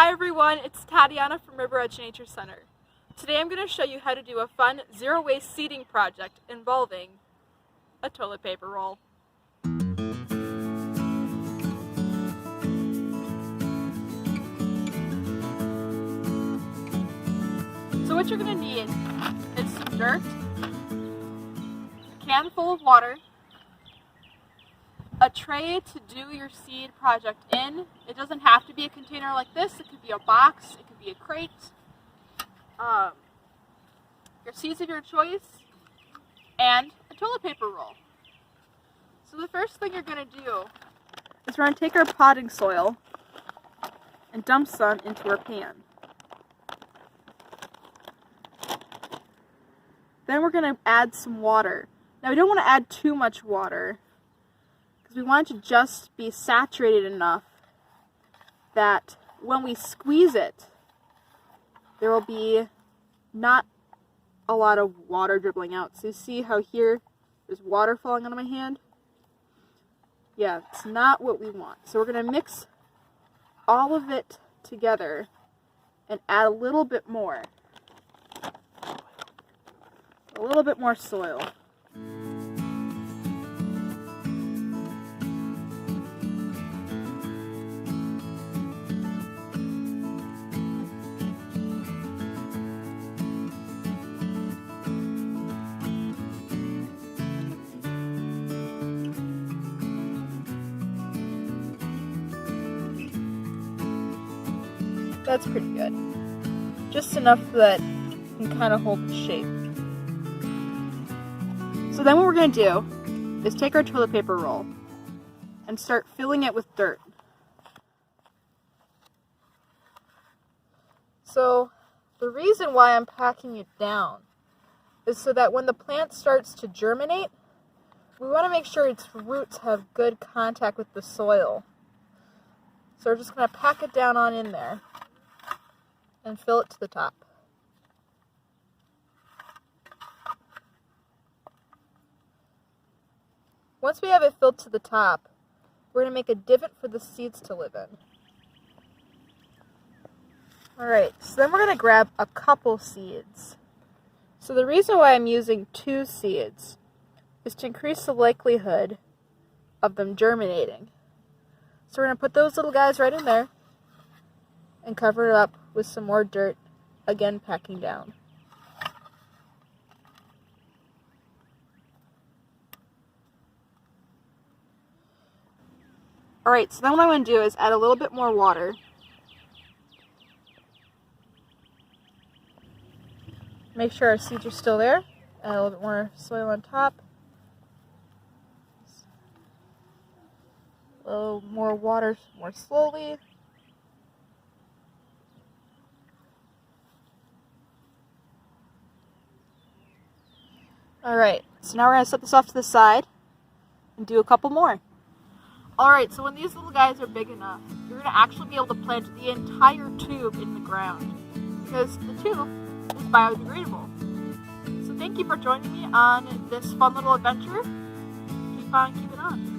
Hi everyone, it's Tatiana from Riveredge Nature Center. Today I'm going to show you how to do a fun zero-waste seeding project involving a toilet paper roll. So what you're going to need is some dirt, a can full of water, a tray to do your seed project in. It doesn't have to be a container like this. It could be a box, it could be a crate. Your seeds of your choice, and a toilet paper roll. So the first thing you're going to do is we're going to take our potting soil and dump some into our pan. Then we're going to add some water. Now we don't want to add too much water, we want it to just be saturated enough that when we squeeze it, there will be not a lot of water dribbling out. So you see how here there's water falling onto my hand? Yeah, it's not what we want. So we're going to mix all of it together and add a little bit more soil. That's pretty good. Just enough that it can kind of hold the shape. So then what we're going to do is take our toilet paper roll and start filling it with dirt. So the reason why I'm packing it down is so that when the plant starts to germinate, we want to make sure its roots have good contact with the soil. So we're just going to pack it down on in there and fill it to the top. Once we have it filled to the top, we're going to make a divot for the seeds to live in. Alright, so then we're going to grab a couple seeds. So the reason why I'm using 2 seeds is to increase the likelihood of them germinating. So we're going to put those little guys right in there and cover it up with some more dirt, again packing down. Alright, so then what I'm going to do is add a little bit more water. Make sure our seeds are still there. Add a little bit more soil on top. A little more water more slowly. Alright, so now we're going to set this off to the side and do a couple more. Alright, so when these little guys are big enough, you're going to actually be able to plant the entire tube in the ground because the tube is biodegradable. So thank you for joining me on this fun little adventure. Keep on keeping on.